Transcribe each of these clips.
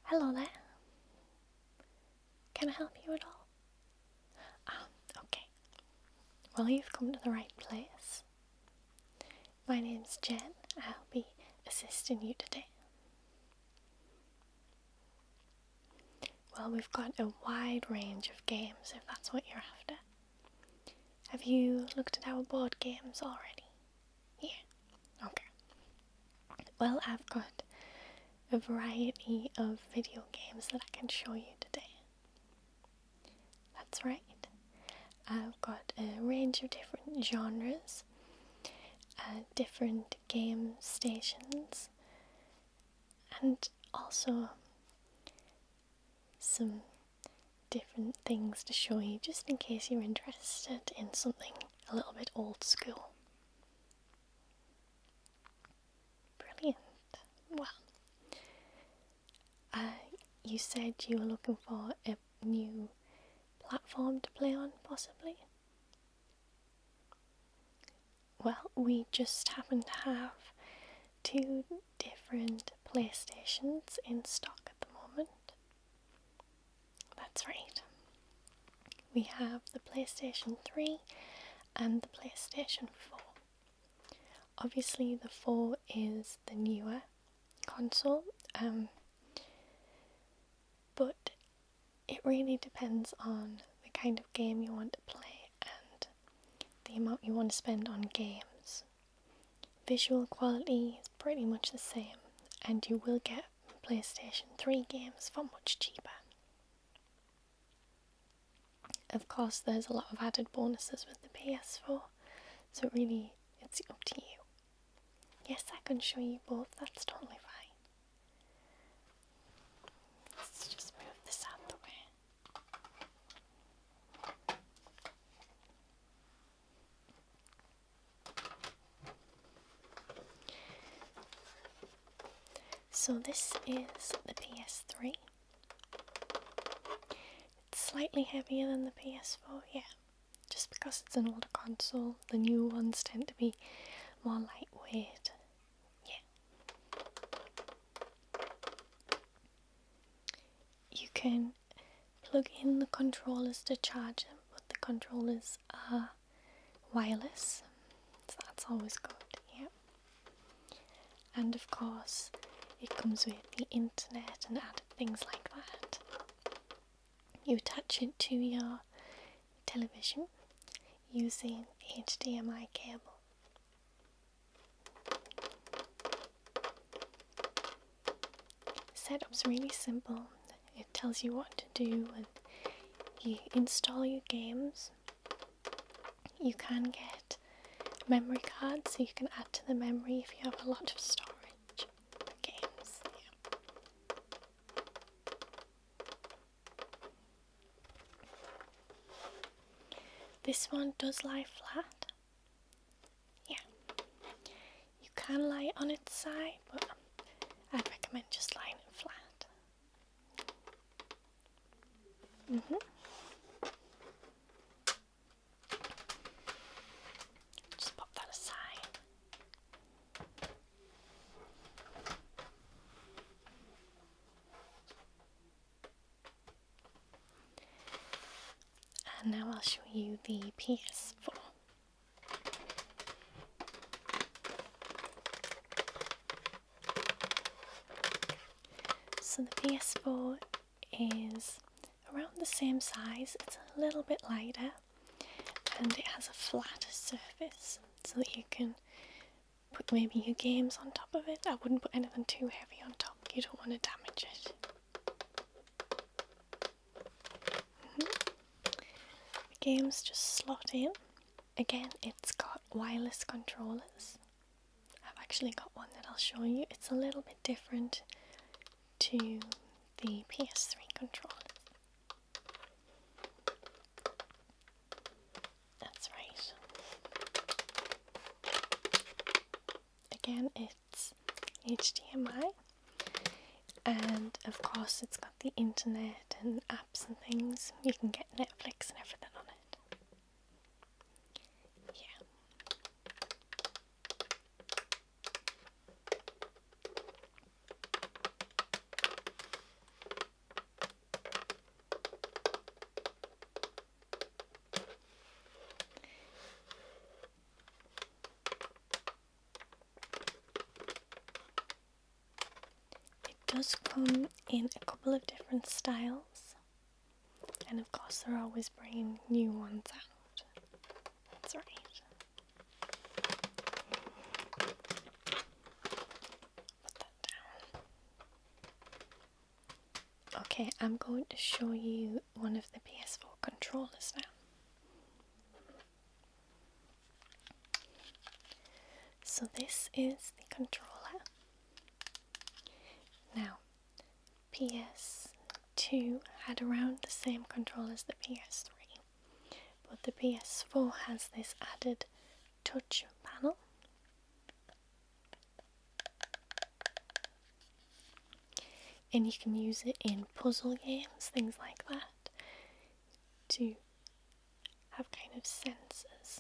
Hello there. Can I help you at all? Okay. Well, you've come to the right place. My name's Jen. I'll be assisting you today. Well, we've got a wide range of games if that's what you're after. Have you looked at our board games already? Yeah. Okay. Well, I've got a variety of video games that I can show you today. That's right. I've got a range of different genres, different game stations, and also some different things to show you just in case you're interested in something a little bit old school. Brilliant. Well, you said you were looking for a new platform to play on, possibly? Well, we just happen to have 2 different PlayStations in stock at the moment. That's right. We have the PlayStation 3 and the PlayStation 4. Obviously the 4 is the newer console, but it really depends on the kind of game you want to play and the amount you want to spend on games. Visual quality is pretty much the same, and you will get PlayStation 3 games for much cheaper. Of course, there's a lot of added bonuses with the PS4, so really, it's up to you. Yes, I can show you both, that's totally fine. Let's just move this out of the way. So this is the PS3. It's slightly heavier than the PS4, yeah. Just because it's an older console, the new ones tend to be more lightweight. Yeah. You can plug in the controllers to charge them, but the controllers are wireless, so that's always good, yeah. And of course, it comes with the internet and added things like that. You attach it to your television using HDMI cable. Setup's really simple. It tells you what to do and you install your games. You can get memory cards so you can add to the memory if you have a lot of storage for games. Yeah. This one does lie flat. Yeah. You can lie on its side, but I'd recommend just lying it flat. Just pop that aside. And now I'll show you the PS4. So the PS4 is around the same size, it's a little bit lighter, and it has a flatter surface so that you can put maybe your games on top of it. I wouldn't put anything too heavy on top, you don't want to damage it. The games just slot in. Again, it's got wireless controllers. I've actually got one that I'll show you. It's a little bit different to the PS3 controllers. That's right. Again, it's HDMI, and of course it's got the internet and apps and things. You can get Netflix and everything on it. Yeah. does come in a couple of different styles, and of course they're always bringing new ones out. That's right. Put that down. Okay, I'm going to show you one of the PS4 controllers now. So this is the controller. Now, PS2 had around the same control as the PS3, but the PS4 has this added touch panel. And you can use it in puzzle games, things like that, to have kind of sensors.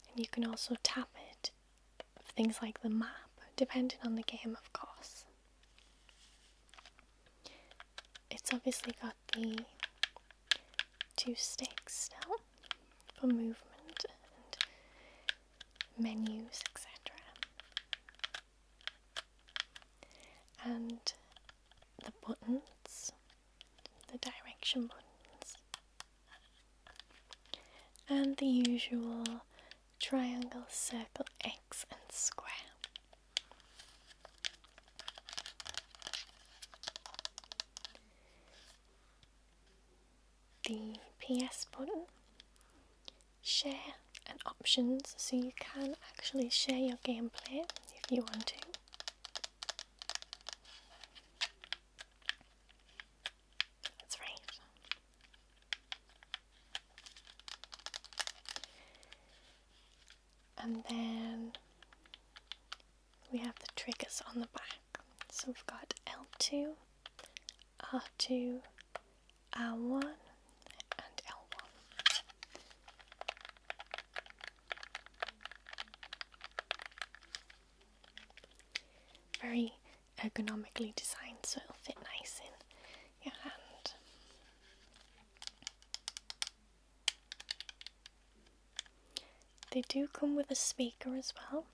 And you can also tap it for things like the map, depending on the game, of course. It's obviously got the 2 sticks still for movement and menus, etc. And the buttons, the direction buttons, and the usual triangle, circle, X and square. The PS button, share and options, so you can actually share your gameplay if you want to. That's right. And then we have the triggers on the back. So we've got L2, R2, R1, and L1. Very ergonomically designed, so it'll fit nice in your hand. They do come with a speaker as well,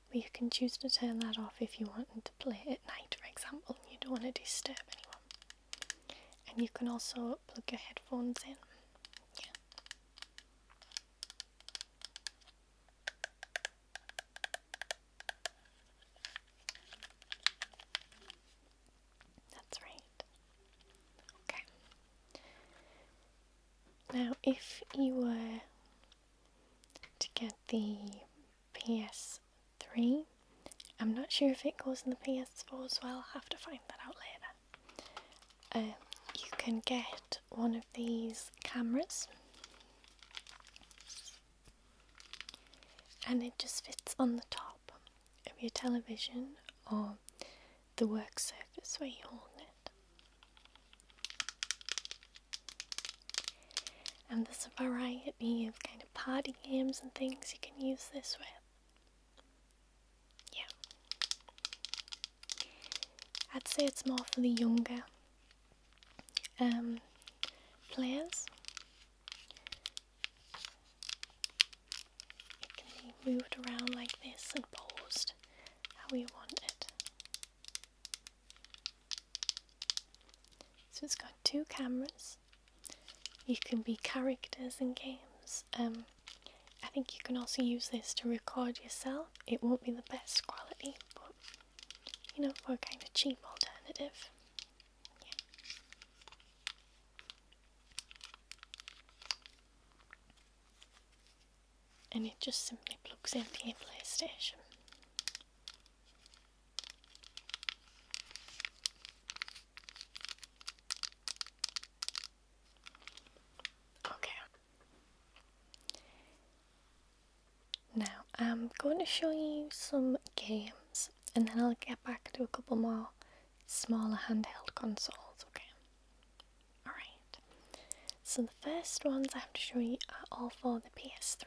but you can choose to turn that off if you want to play at night, for example, and you don't want to disturb anyone. And you can also plug your headphones in. Yeah. That's right. Okay. Now, if you were to get the PS3, I'm not sure if it goes in the PS4 as well. I'll have to find that out later. You can get one of these cameras, and it just fits on the top of your television or the work surface where you're holding it. And there's a variety of kind of party games and things you can use this with. Yeah. I'd say it's more for the younger players. It can be moved around like this and posed how you want it. So it's got 2 cameras. You can be characters in games. I think you can also use this to record yourself. It won't be the best quality, but you know, for a kind of cheap alternative. Yeah. And it just simply plugs into your PlayStation. Now, I'm going to show you some games, and then I'll get back to a couple more smaller handheld consoles, okay? Alright, so the first ones I have to show you are all for the PS3.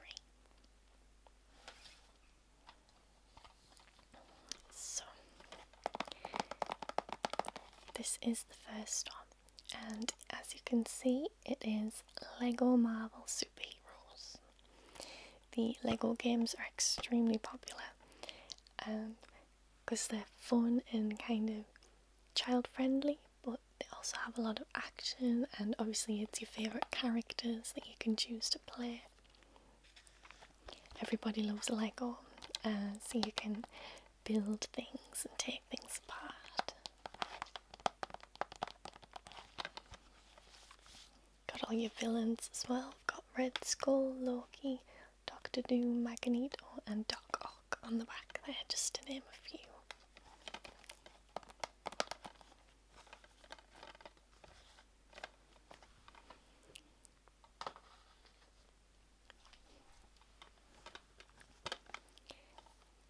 So, this is the first one, and as you can see, it is Lego Marvel Superheroes. The Lego games are extremely popular, because they're fun and kind of child friendly, but they also have a lot of action, and obviously it's your favourite characters that you can choose to play. Everybody loves Lego, so you can build things and take things apart. Got all your villains as well. Got Red Skull, Loki, Doctor Doom, Magneto and Doc Ock on the back there, just to name a few.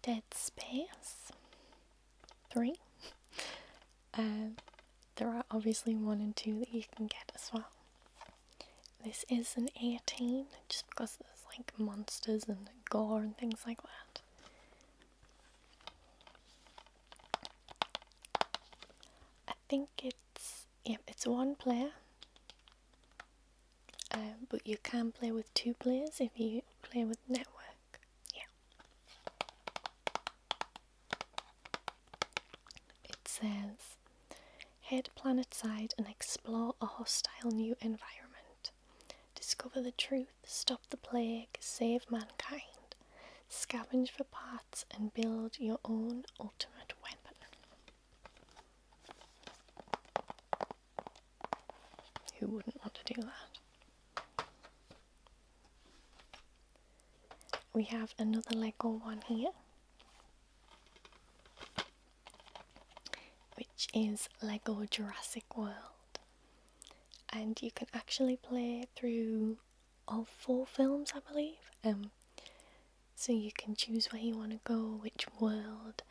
Dead Space 3. There are obviously 1 and 2 that you can get as well. This is an 18, just because there's like monsters and gore and things like that. I think it's 1 player, but you can play with 2 players if you play with network. It says, head planetside and explore a hostile new environment. Discover the truth, stop the plague, save mankind, scavenge for parts and build your own ultimate weapon. Who wouldn't want to do that? We have another Lego one here, which is Lego Jurassic World. And you can actually play through all 4 films, I believe. So you can choose where you want to go, which world.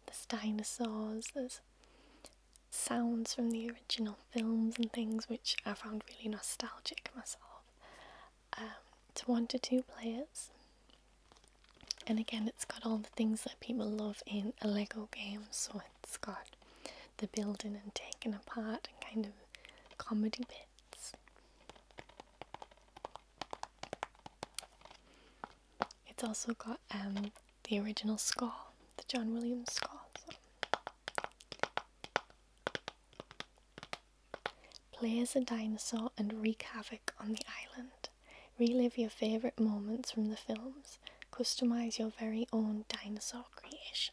There's dinosaurs, there's sounds from the original films and things, which I found really nostalgic myself. It's 1 to 2 players. And again, it's got all the things that people love in a Lego game. So it's got the building and taking apart and kind of comedy bits. It's also got the original score, the John Williams score. So. Play as a dinosaur and wreak havoc on the island. Relive your favourite moments from the films. Customise your very own dinosaur creations.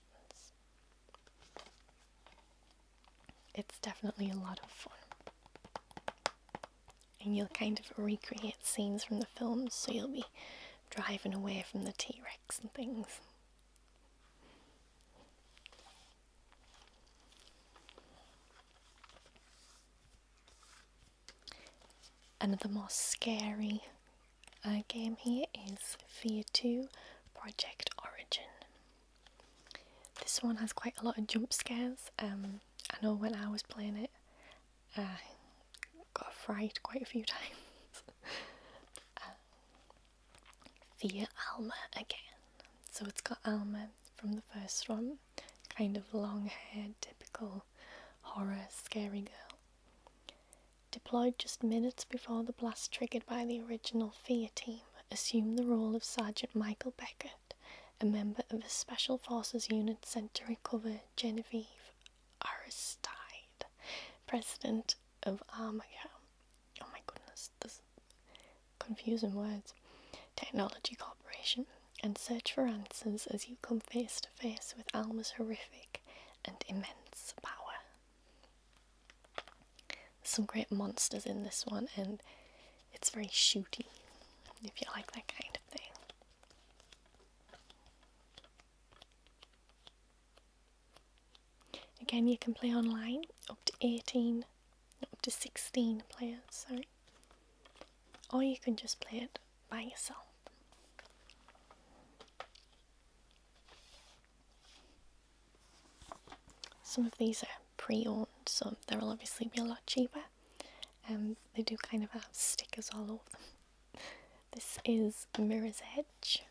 It's definitely a lot of fun. And you'll kind of recreate scenes from the films, so you'll be driving away from the T-Rex and things. Another more scary game here is Fear 2 Project Origin. This one has quite a lot of jump scares. I know when I was playing it, I got fright quite a few times. Fear Alma again. So it's got Alma from the first one, kind of long-haired, typical horror, scary girl. Deployed just minutes before the blast triggered by the original Fear team, assume the role of Sergeant Michael Beckett, a member of a Special Forces unit sent to recover Genevieve Aristide, president of Arkham. Oh my goodness, there's confusing words. Technology Corporation, and search for answers as you come face to face with Alma's horrific and immense power. There's some great monsters in this one, and it's very shooty, if you like that kind of thing. Again, you can play online, up to 16 players, sorry. Or you can just play it by yourself. Some of these are pre-owned, so they'll obviously be a lot cheaper. They do kind of have stickers all over them. This is Mirror's Edge,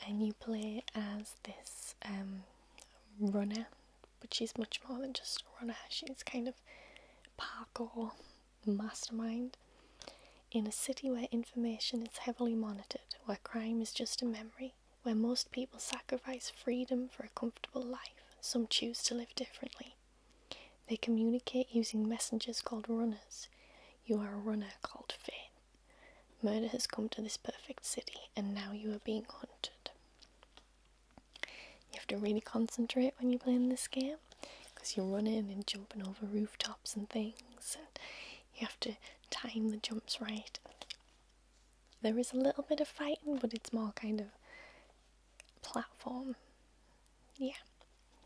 and you play as this runner, but she's much more than just a runner. She's kind of parkour mastermind. In a city where information is heavily monitored, where crime is just a memory, Where most people sacrifice freedom for a comfortable life, some choose to live differently. They communicate using messengers called runners. You are a runner called Fate. Murder has come to this perfect city, and now you are being hunted. You have to really concentrate when you're playing this game, because you're running and jumping over rooftops and things, and you have to time the jumps right. There is a little bit of fighting, but it's more kind of platform. Yeah,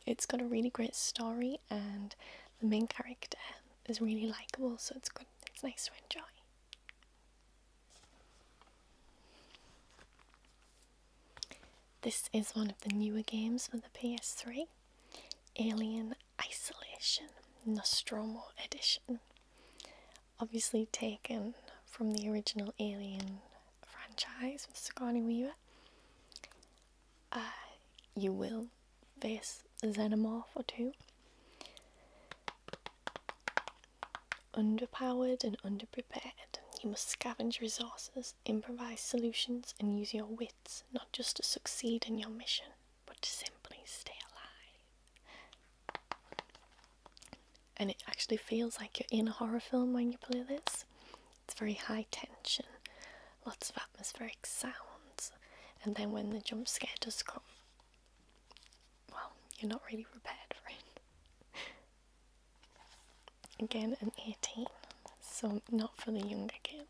it's got a really great story, and the main character is really likeable, so it's good. It's nice to enjoy. This is one of the newer games for the PS3, Alien Isolation Nostromo Edition. Obviously taken from the original Alien franchise with Sigourney Weaver. You will face a xenomorph or two. Underpowered and underprepared, you must scavenge resources, improvise solutions, and use your wits, not just to succeed in your mission, but to simply stay alive. And it actually feels like you're in a horror film when you play this. It's very high tension, lots of atmospheric sounds, and then when the jump scare does come, well, you're not really prepared for it. Again, an 18, so not for the younger kids.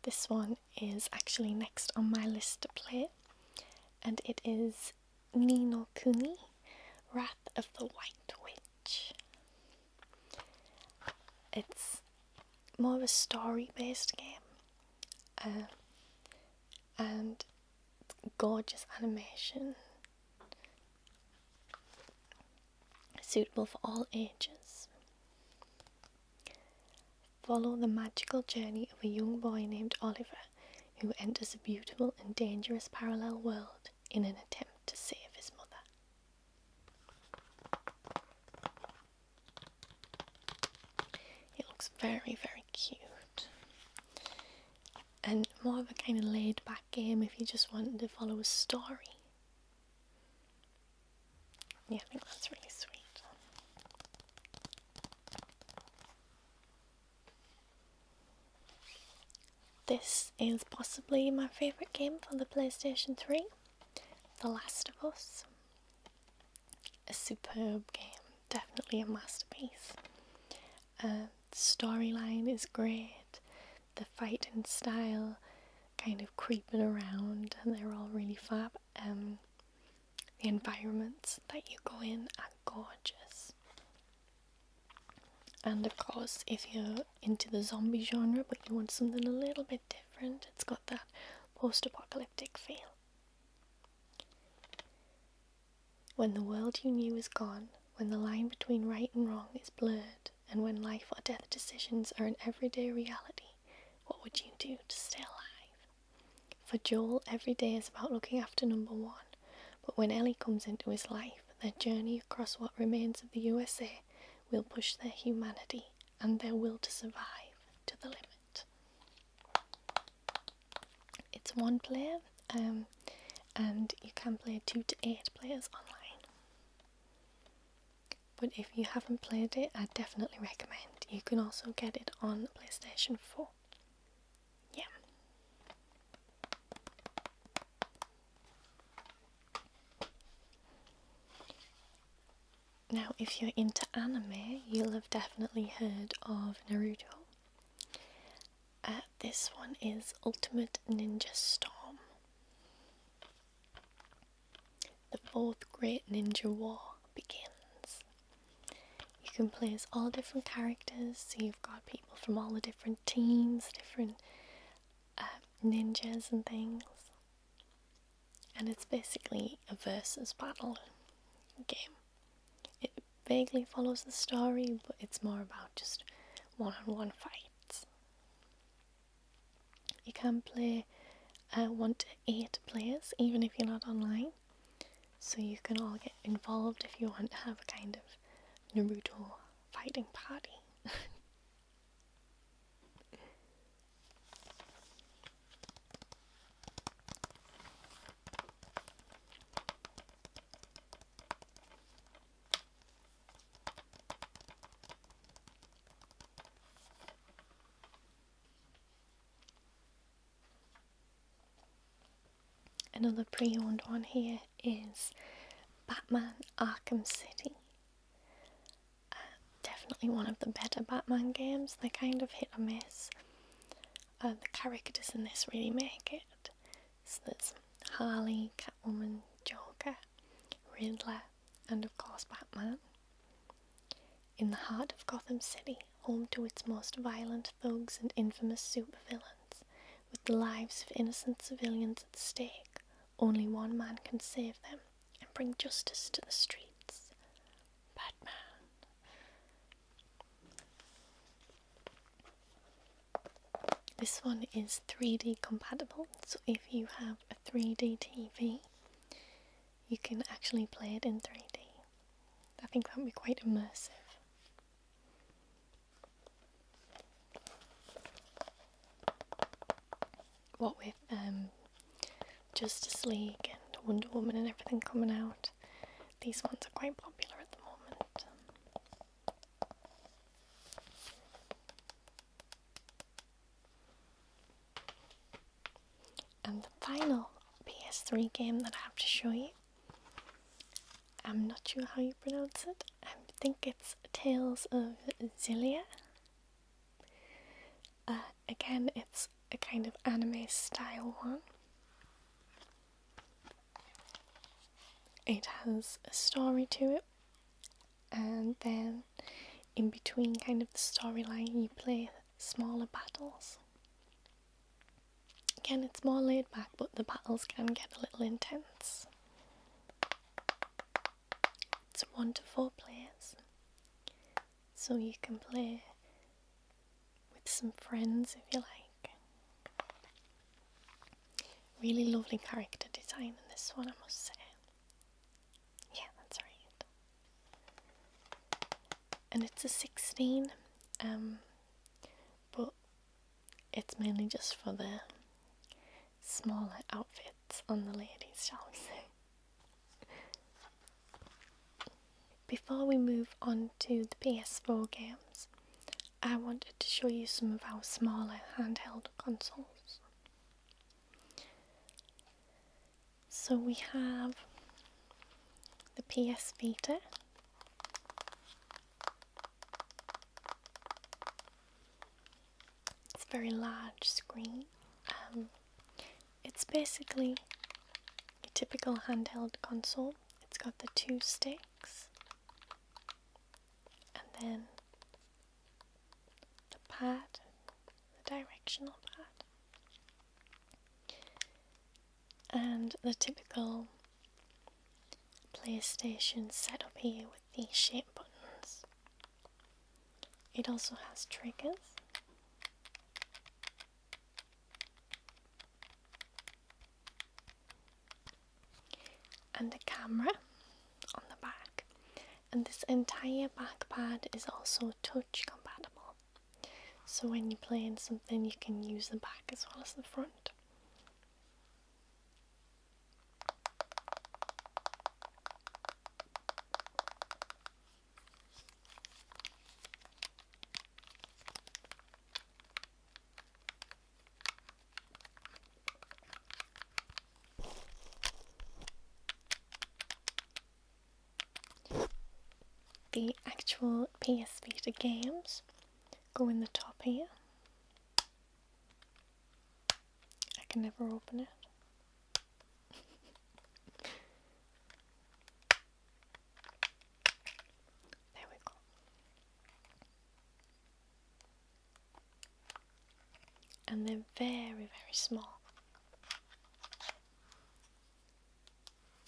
This one is actually next on my list to play, and it is Ni no Kuni, Wrath of the White Witch. It's more of a story-based game, and gorgeous animation, suitable for all ages. Follow the magical journey of a young boy named Oliver, who enters a beautiful and dangerous parallel world in an attempt to save his mother. It looks very, very cute. And more of a kind of laid back game if you just wanted to follow a story. Yeah, I think that's really sweet. This is possibly my favourite game for the PlayStation 3, The Last of Us. A superb game, definitely a masterpiece. The storyline is great, the fighting style kind of creeping around, and they're all really fab. The environments that you go in are gorgeous. And of course, if you're into the zombie genre but you want something a little bit different, it's got that post-apocalyptic feel. When the world you knew is gone, when the line between right and wrong is blurred, and when life or death decisions are an everyday reality, what would you do to stay alive? For Joel, every day is about looking after number one, but when Ellie comes into his life, their journey across what remains of the USA will push their humanity and their will to survive to the limit. It's one player, and you can play 2 to 8 players online. But if you haven't played it, I definitely recommend. You can also get it on PlayStation 4. Yeah. Now, if you're into anime, you'll have definitely heard of Naruto. This one is Ultimate Ninja Storm. The fourth great ninja war begins. You can play as all different characters, so you've got people from all the different teams, different ninjas and things. And it's basically a versus battle game. It vaguely follows the story, but it's more about just one-on-one fights. You can play 1 to 8 players, even if you're not online. So you can all get involved if you want to have a kind of Naruto fighting party. Another pre-owned one here is Batman Arkham City. Definitely one of the better Batman games. They're kind of hit or miss. The characters in this really make it. So there's Harley, Catwoman, Joker, Riddler, and of course Batman. In the heart of Gotham City, home to its most violent thugs and infamous supervillains, with the lives of innocent civilians at stake, only one man can save them and bring justice to the streets. Batman. This one is 3D compatible, so if you have a 3D TV, you can actually play it in 3D. I think that would be quite immersive. What with Justice League and Wonder Woman and everything coming out, these ones are quite popular at the moment. And the final PS3 game that I have to show you, I'm not sure how you pronounce it. I think it's Tales of Xillia. Again, it's a kind of anime style one. It has a story to it, and then in between kind of the storyline you play smaller battles. Again, it's more laid back, but the battles can get a little intense. It's 1 to 4 players, so you can play with some friends if you like. Really lovely character design in this one, I must say. Yeah, that's right. And it's a 16, but it's mainly just for the smaller outfits on the ladies, shall we say. Before we move on to the PS4 games, I wanted to show you some of our smaller handheld consoles. So we have the PS Vita. It's a very large screen. It's basically a typical handheld console. It's got the 2 sticks and then the pad, the directional pad, and the typical PlayStation setup here with these shape buttons. It also has triggers. And a camera on the back. And this entire back pad is also touch compatible. So when you're playing something, you can use the back as well as the front. The actual PS Vita games go in the top here. I can never open it. There we go. And they're very, very small.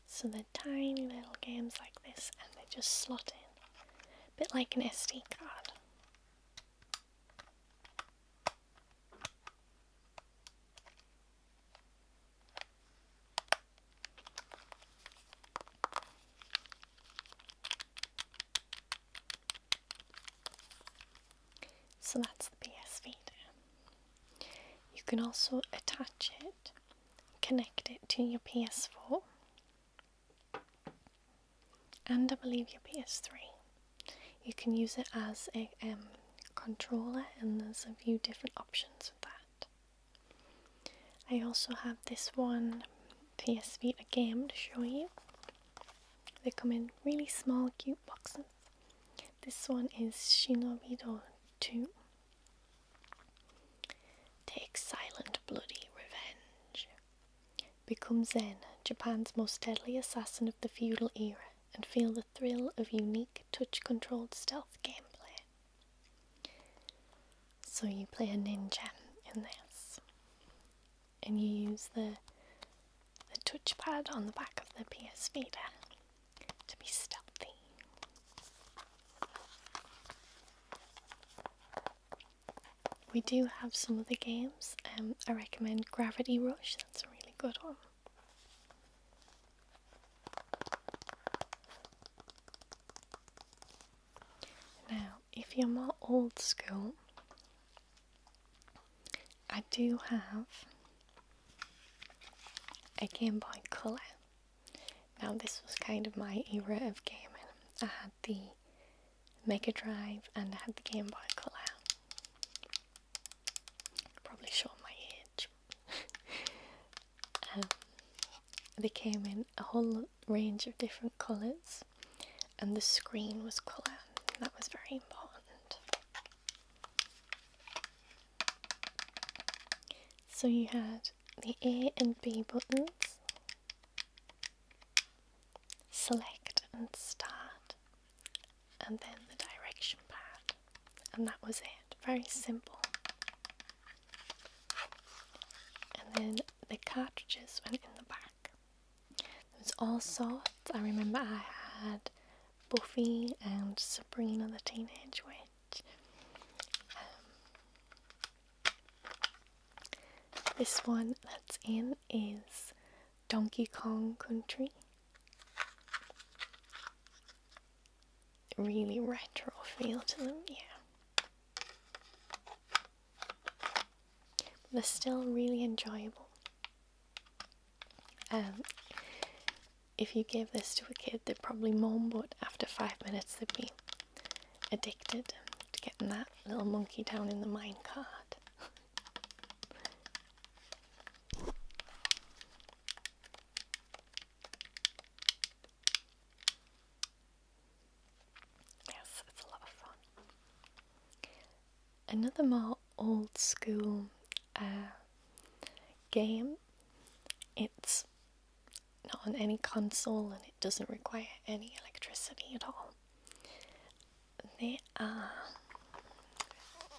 So they're tiny little games like this, and they just slot in. A bit like an SD card. So that's the PS Vita. You can also attach it, connect it to your PS4, and I believe your PS3. You can use it as a controller, and there's a few different options with that. I also have this one PS Vita game to show you. They come in really small, cute boxes. This one is Shinobido 2. Take silent, bloody revenge. Become Zen, Japan's most deadly assassin of the feudal era, and feel the thrill of unique touch-controlled stealth gameplay. So you play a ninja in this, and you use the touchpad on the back of the PS Vita to be stealthy. We do have some of the games. I recommend Gravity Rush, that's a really good one. Now, if you're more old school, I do have a Game Boy Color. Now, this was kind of my era of gaming. I had the Mega Drive and I had the Game Boy Color. Probably show my age. They came in a whole range of different colours, and the screen was colour. That was very important. So you had the A and B buttons, select and start, and then the direction pad, and that was it. Very simple. And then the cartridges went in the back. There was all sorts. I remember I had Buffy and Sabrina the Teenage Witch. This one that's in is Donkey Kong Country. Really retro feel to them, yeah. They're still really enjoyable. If you gave this to a kid, they'd probably moan, but after 5 minutes they'd be addicted to getting that little monkey down in the minecart. Yes, it's a lot of fun. Another more old school game. It's not on any console and it doesn't require any electricity at all. They are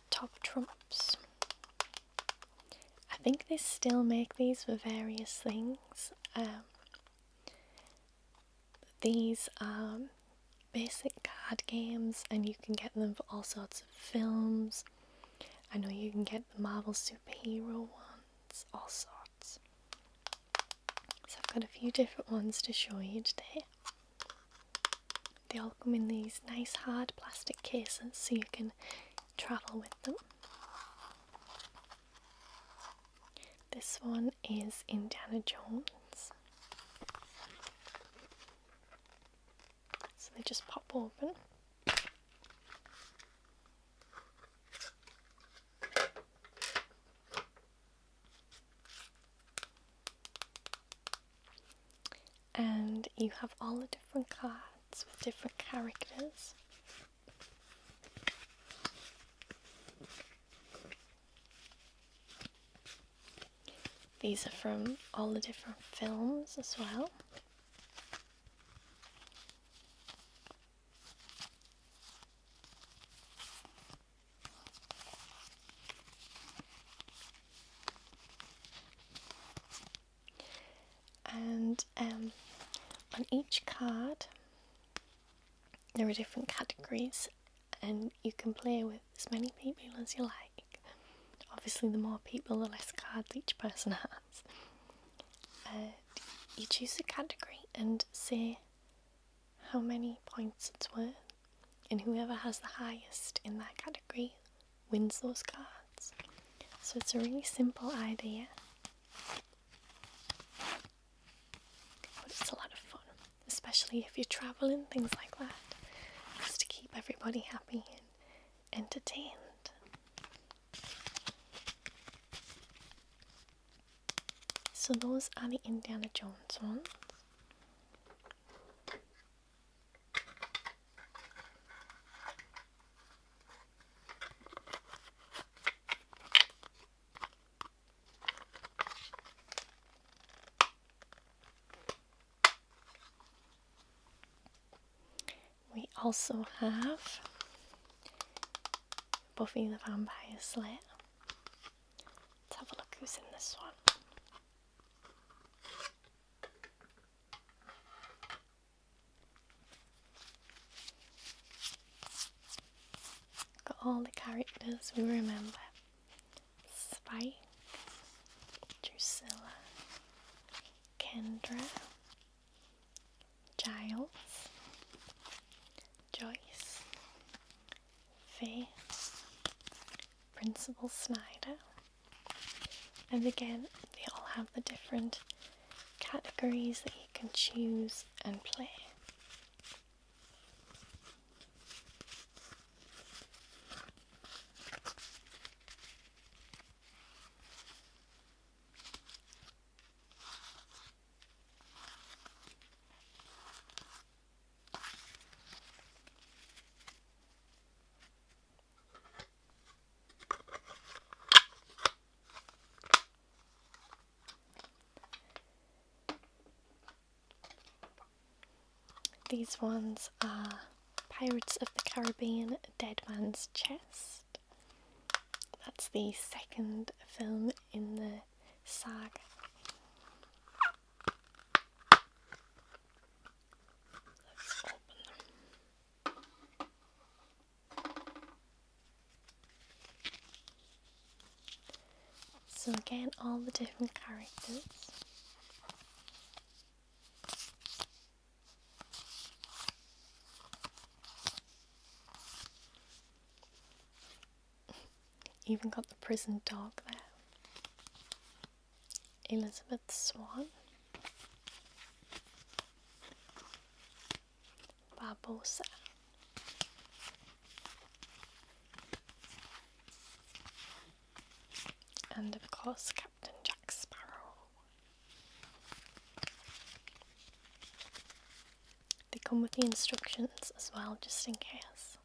Top Trumps. I think they still make these for various things. These are basic card games, and you can get them for all sorts of films. I know you can get the Marvel superhero ones, all sorts. So I've got a few different ones to show you today. They all come in these nice hard plastic cases so you can travel with them. This one is Indiana Jones. So they just pop open. And you have all the different cards with different characters. These are from all the different films as well. And on each card there are different categories, and you can play with as many people as you like. Obviously the more people, the less cards each person has. You choose a category and say how many points it's worth, and whoever has the highest in that category wins those cards. So it's a really simple idea, but it's a lot of fun, especially if you're traveling, things like that, just to keep everybody happy and entertained. So those are the Indiana Jones ones. We also have Buffy the Vampire Slayer. Let's have a look who's in this one. Got all the characters we remember. Spike, Drusilla, Kendra, Giles, Joyce, Faye, Principal Snyder, and again they all have the different categories that you can choose and play. These ones are Pirates of the Caribbean Dead Man's Chest. That's the second film in the saga. Let's open them. So again, all the different characters. Even got the prison dog there. Elizabeth Swan. Barbossa. And of course Captain Jack Sparrow. They come with the instructions as well, just in case.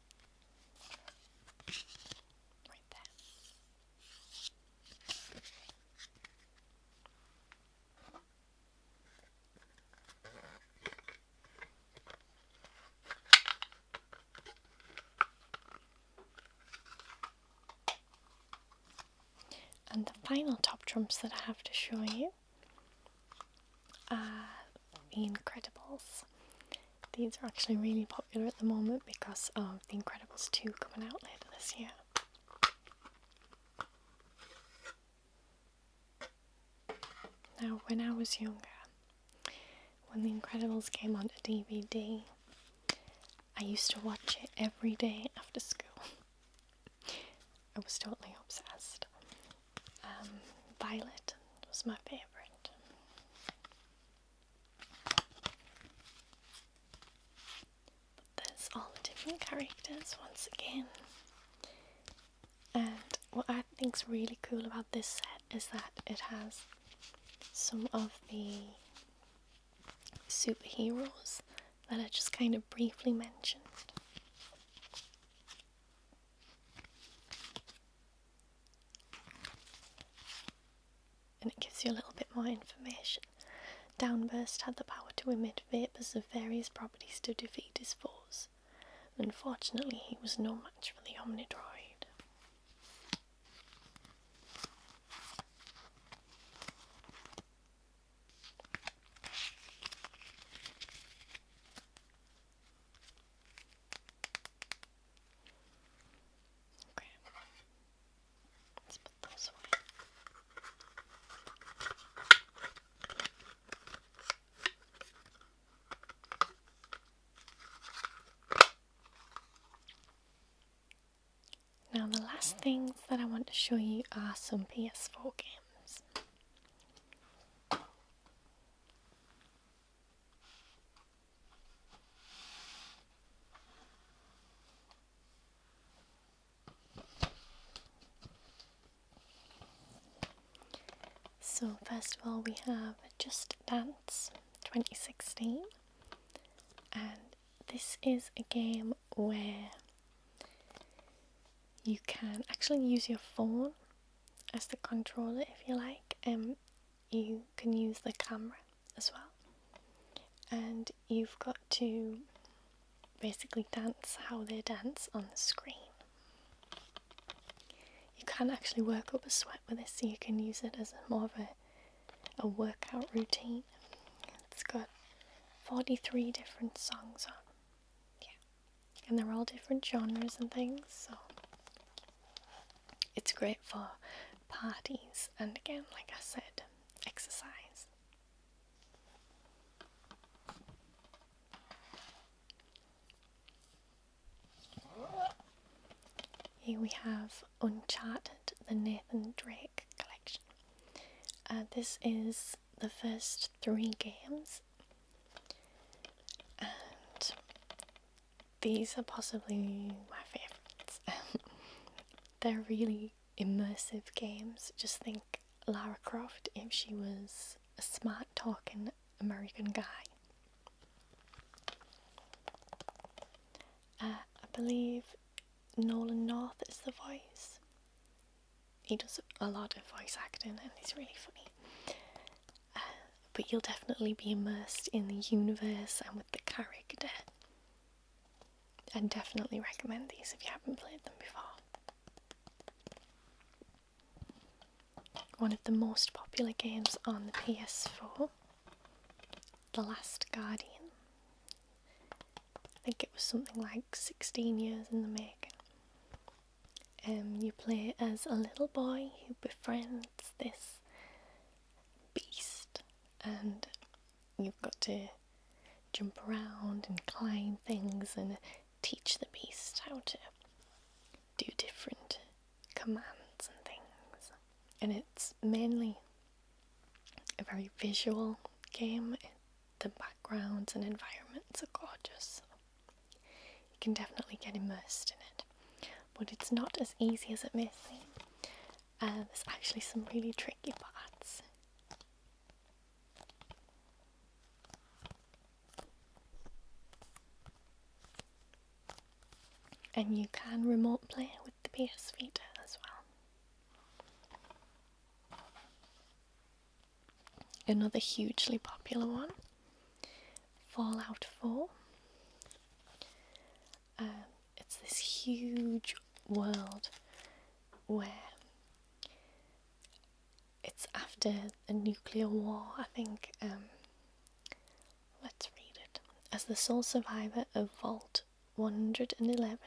And the final top trumps that I have to show you are The Incredibles. These are actually really popular at the moment because of The Incredibles 2 coming out later this year. Now, when I was younger, when The Incredibles came onto DVD, I used to watch it every day after school. I was totally obsessed. Violet was my favourite. But there's all the different characters once again. And what I think's really cool about this set is that it has some of the superheroes that I just kind of briefly mentioned. And it gives you a little bit more information. Downburst had the power to emit vapours of various properties to defeat his foes. Unfortunately, he was no match for the Omnidroid. Okay. Let's put those away. things that I want to show you are some PS4 games. So first of all we have Just Dance 2016, and this is a game where you can actually use your phone as the controller if you like. You can use the camera as well, and you've got to basically dance how they dance on the screen. You can actually work up a sweat with this, so you can use it as more of a workout routine. It's got 43 different songs on, and they're all different genres and things, so it's great for parties and, again, like I said, exercise. Here we have Uncharted, the Nathan Drake collection. This is the first 3 games, and these are possibly my favourites. They're really immersive games. Just think Lara Croft if she was a smart talking American guy. I believe Nolan North is the voice. He does a lot of voice acting and he's really funny. But you'll definitely be immersed in the universe and with the character. I'd definitely recommend these if you haven't played them before. One of the most popular games on the PS4, The Last Guardian. I think it was something like 16 years in the making. You play as a little boy who befriends this beast, and you've got to jump around and climb things and teach the beast how to do different commands and things. And it's mainly a very visual game. The backgrounds and environments are gorgeous, so you can definitely get immersed in it. But it's not as easy as it may seem. There's actually some really tricky parts. And you can remote play with the PS Vita as well. Another hugely popular one, Fallout 4. It's this huge world where it's after a nuclear war, I think. Let's read it. As the sole survivor of Vault 111,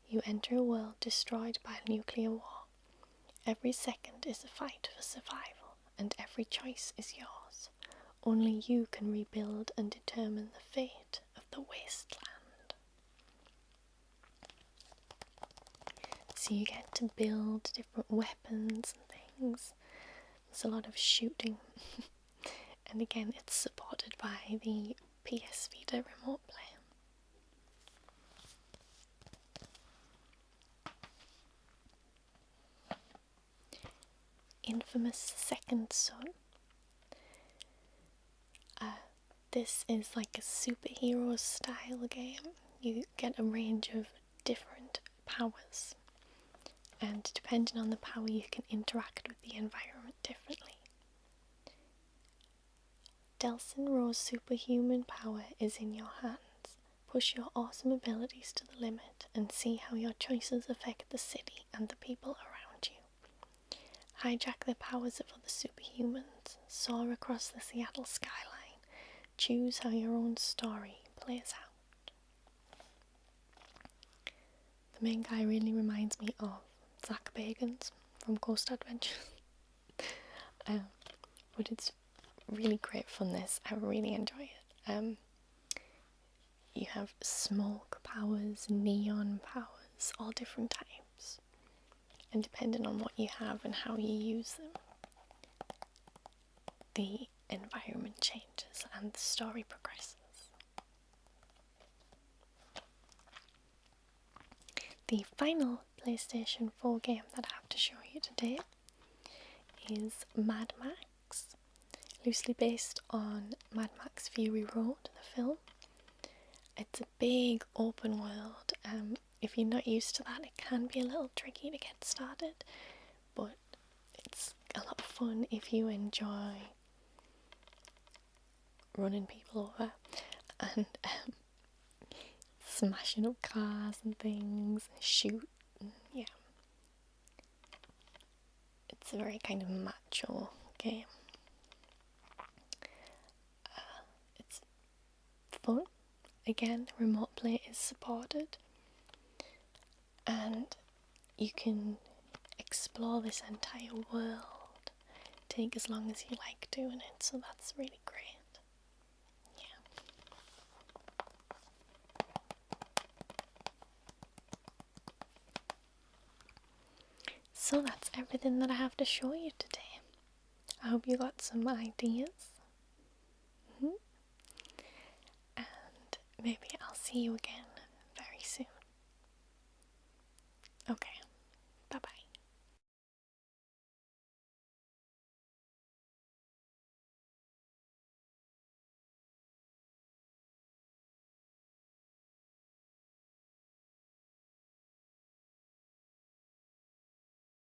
you enter a world destroyed by a nuclear war. Every second is a fight for survival, and every choice is yours. Only you can rebuild and determine the fate of the wasteland. So you get to build different weapons and things. There's a lot of shooting. And again, it's supported by the PS Vita remote play. Infamous Second Son. This is like a superhero style game. You get a range of different powers, and depending on the power you can interact with the environment differently. Delsin Rowe's superhuman power is in your hands. Push your awesome abilities to the limit and see how your choices affect the city and the people around you. Hijack the powers of other superhumans, soar across the Seattle skyline, choose how your own story plays out. The main guy really reminds me of Zach Bagans from Ghost Adventures. But it's really great fun, this. I really enjoy it. You have smoke powers, neon powers, all different types. and depending on what you have and how you use them, the environment changes and the story progresses. The final PlayStation 4 game that I have to show you today is Mad Max, loosely based on Mad Max Fury Road, the film. It's a big open world. If you're not used to that, it can be a little tricky to get started, but it's a lot of fun if you enjoy running people over and smashing up cars and things, shoot, yeah. It's a very kind of macho game. It's fun. Again, remote play is supported, and you can explore this entire world, take as long as you like doing it, so that's really great. So that's everything that I have to show you today. I hope you got some ideas. And maybe I'll see you again